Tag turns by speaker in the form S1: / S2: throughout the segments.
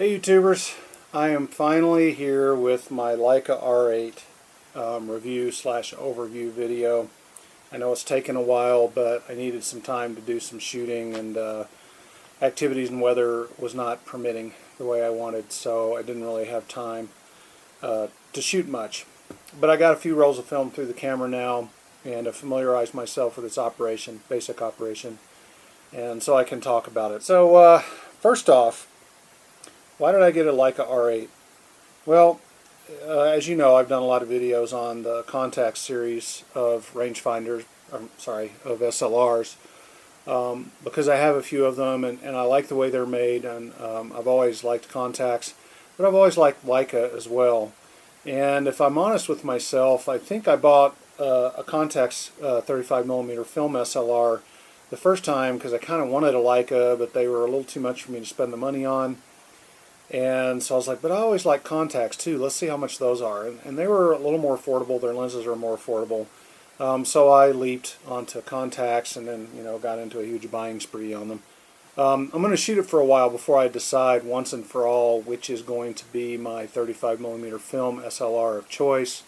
S1: Hey YouTubers, I am finally here with my Leica R8 review slash overview video. I know it's taken a while, but I needed some time to do some shooting, and activities and weather was not permitting the way I wanted, so I didn't really have time to shoot much. But I got a few rolls of film through the camera now, and have familiarized myself with its operation, basic operation, and so I can talk about it. So first off, why did I get a Leica R8? Well, as you know, I've done a lot of videos on the Contax series of rangefinders, of SLRs, because I have a few of them, and I like the way they're made, and I've always liked Contax, but I've always liked Leica as well. And if I'm honest with myself, I think I bought a Contax 35mm film SLR the first time because I kind of wanted a Leica, but they were a little too much for me to spend the money on. And so I was like, but I always like Contax too. Let's see how much those are. And they were a little more affordable. Their lenses are more affordable. So I leaped onto Contax, and then got into a huge buying spree on them. I'm going to shoot it for a while before I decide once and for all which is going to be my 35mm film SLR of choice.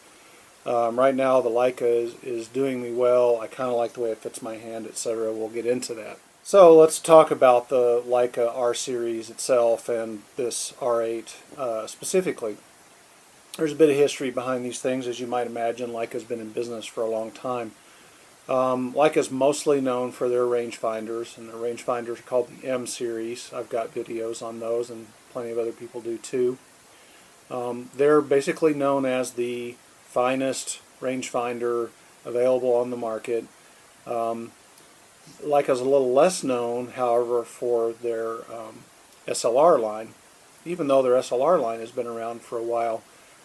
S1: Right now the Leica is doing me well. I kind of like the way it fits my hand, etc. We'll get into that. So let's talk about the Leica R series itself and this R8 specifically. There's a bit of history behind these things, as you might imagine. Leica's been in business for a long time. Leica's mostly known for their rangefinders, and their rangefinders are called the M series. I've got videos on those, and plenty of other people do too. They're basically known as the finest rangefinder available on the market. Leica's a little less known, however, for their SLR line, even though their SLR line has been around for a while.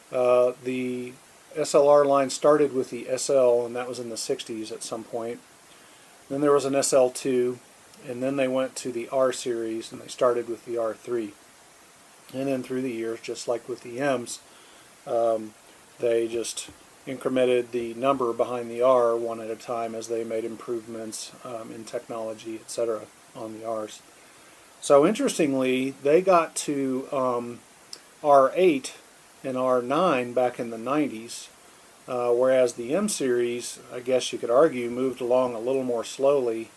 S1: The SLR line started with the SL, and that was in the 60s at some point. Then there was an SL2, and then they went to the R series, and they started with the R3. And then through the years, just like with the M's, they just incremented the number behind the R one at a time as they made improvements in technology, etc. on the R's. So interestingly, they got to R8 and R9 back in the 90s, whereas the M series, I guess you could argue, moved along a little more slowly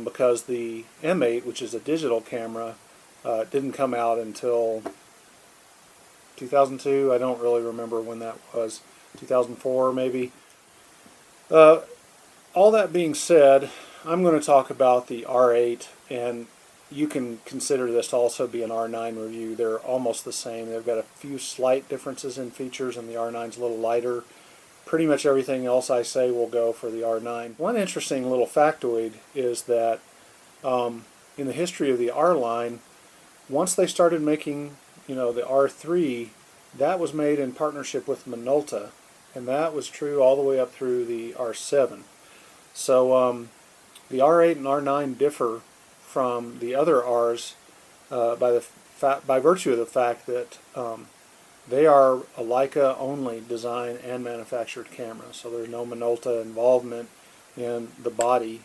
S1: because the M8, which is a digital camera, didn't come out until 2002. I don't really remember when that was. 2004 maybe. All that being said, I'm going to talk about the R8, and you can consider this to also be an R9 review. They're almost the same. They've got a few slight differences in features, and the R9's a little lighter. Pretty much everything else I say will go for the R9. One interesting little factoid is that in the history of the R line, once they started making the R3, that was made in partnership with Minolta, and that was true all the way up through the R7. So the R8 and R9 differ from the other Rs by virtue of the fact that they are a Leica only design and manufactured camera. So there's no Minolta involvement in the body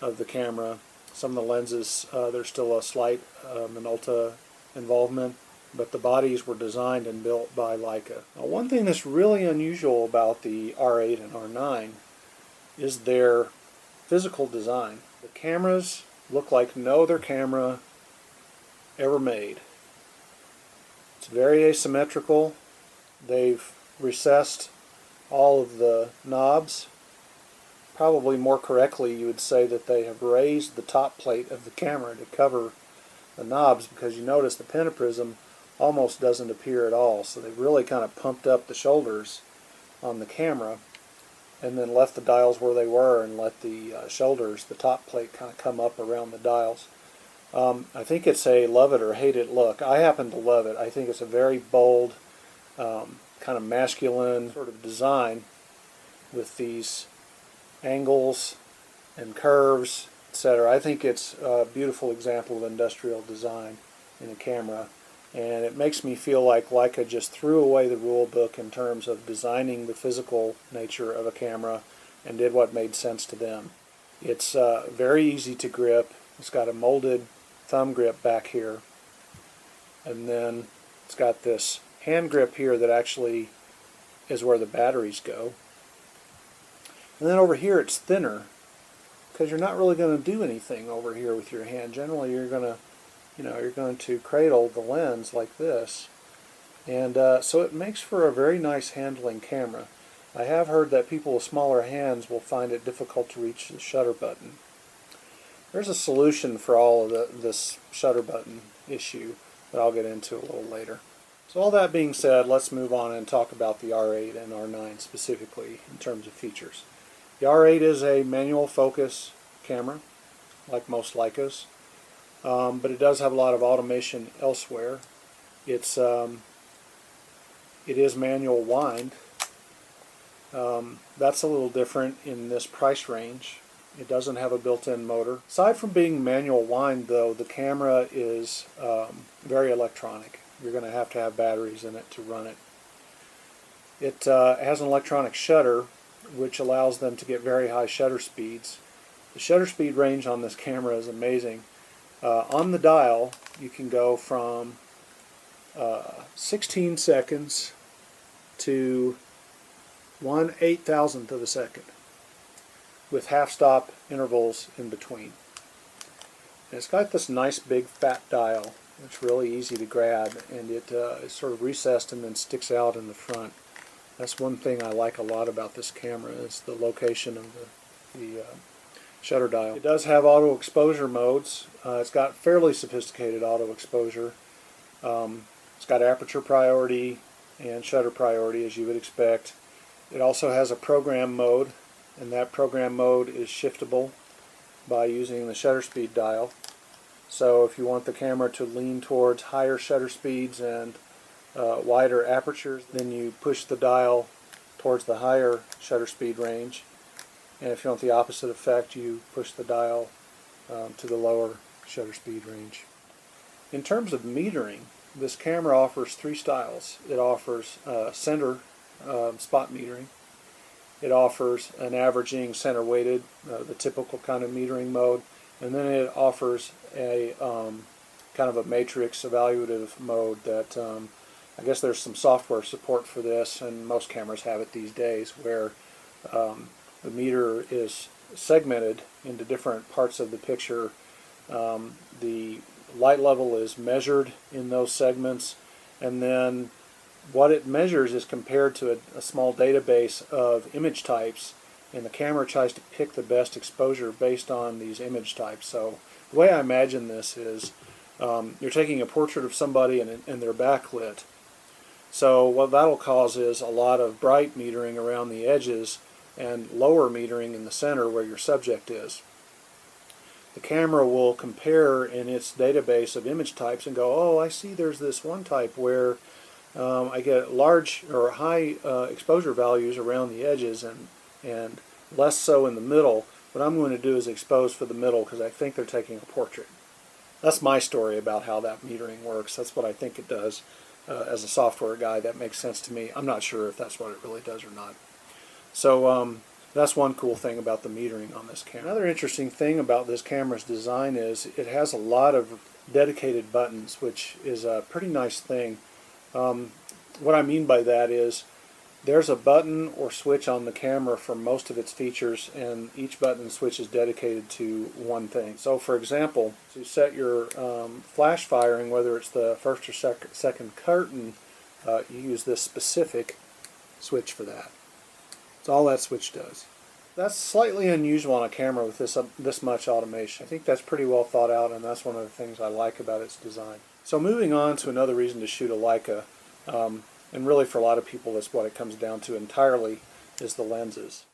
S1: of the camera. Some of the lenses, there's still a slight Minolta involvement, but the bodies were designed and built by Leica. Now, one thing that's really unusual about the R8 and R9 is their physical design. The cameras look like no other camera ever made. It's very asymmetrical. They've recessed all of the knobs. Probably more correctly, you would say that they have raised the top plate of the camera to cover the knobs, because you notice the pentaprism almost doesn't appear at all. So they've really kind of pumped up the shoulders on the camera, and then left the dials where they were, and let the shoulders, the top plate, kind of come up around the dials. I think it's a love it or hate it look. I happen to love it. I think it's a very bold, kind of masculine sort of design with these angles and curves, etc. I think it's a beautiful example of industrial design in a camera, and it makes me feel like Leica just threw away the rule book in terms of designing the physical nature of a camera and did what made sense to them. It's very easy to grip. It's got a molded thumb grip back here. and then it's got this hand grip here that actually is where the batteries go. And then over here it's thinner because you're not really going to do anything over here with your hand. Generally you're going to, you're going to cradle the lens like this. And so it makes for a very nice handling camera. I have heard that people with smaller hands will find it difficult to reach the shutter button. There's a solution for all of this shutter button issue that I'll get into a little later. So all that being said, let's move on and talk about the R8 and R9 specifically in terms of features. The R8 is a manual focus camera, like most Leicas, but it does have a lot of automation elsewhere. It is manual wind. That's a little different in this price range. It doesn't have a built-in motor. Aside from being manual wind, though, the camera is very electronic. You're going to have batteries in it to run it. It has an electronic shutter, which allows them to get very high shutter speeds. The shutter speed range on this camera is amazing. On the dial, you can go from 16 seconds to 1/8,000th of a second, with half-stop intervals in between. And it's got this nice big fat dial. It's really easy to grab, and it is sort of recessed and then sticks out in the front. That's one thing I like a lot about this camera, is the location of the shutter dial. It does have auto exposure modes. It's got fairly sophisticated auto exposure. It's got aperture priority and shutter priority, as you would expect. It also has a program mode, and that program mode is shiftable by using the shutter speed dial. So if you want the camera to lean towards higher shutter speeds and wider apertures, then you push the dial towards the higher shutter speed range. And if you want the opposite effect, you push the dial to the lower shutter speed range. In terms of metering, this camera offers three styles. It offers center spot metering. It offers an averaging center weighted, the typical kind of metering mode, and then it offers a kind of a matrix evaluative mode that I guess there's some software support for this, and most cameras have it these days, where the meter is segmented into different parts of the picture. The light level is measured in those segments, and then what it measures is compared to a small database of image types, and the camera tries to pick the best exposure based on these image types. So the way I imagine this is you're taking a portrait of somebody and they're backlit. So what that'll cause is a lot of bright metering around the edges and lower metering in the center where your subject is. The camera will compare in its database of image types and go, oh, I see there's this one type where I get large or high exposure values around the edges and less so in the middle. What I'm going to do is expose for the middle because I think they're taking a portrait. That's my story about how that metering works. That's what I think it does. As a software guy, that makes sense to me. I'm not sure if that's what it really does or not. So that's one cool thing about the metering on this camera. Another interesting thing about this camera's design is it has a lot of dedicated buttons, which is a pretty nice thing. What I mean by that is there's a button or switch on the camera for most of its features, and each button and switch is dedicated to one thing. So for example, to set your flash firing, whether it's the first or second curtain, you use this specific switch for that. That's all that switch does. That's slightly unusual on a camera with this much automation. I think that's pretty well thought out, and that's one of the things I like about its design. So moving on to another reason to shoot a Leica, and really for a lot of people that's what it comes down to entirely, is the lenses.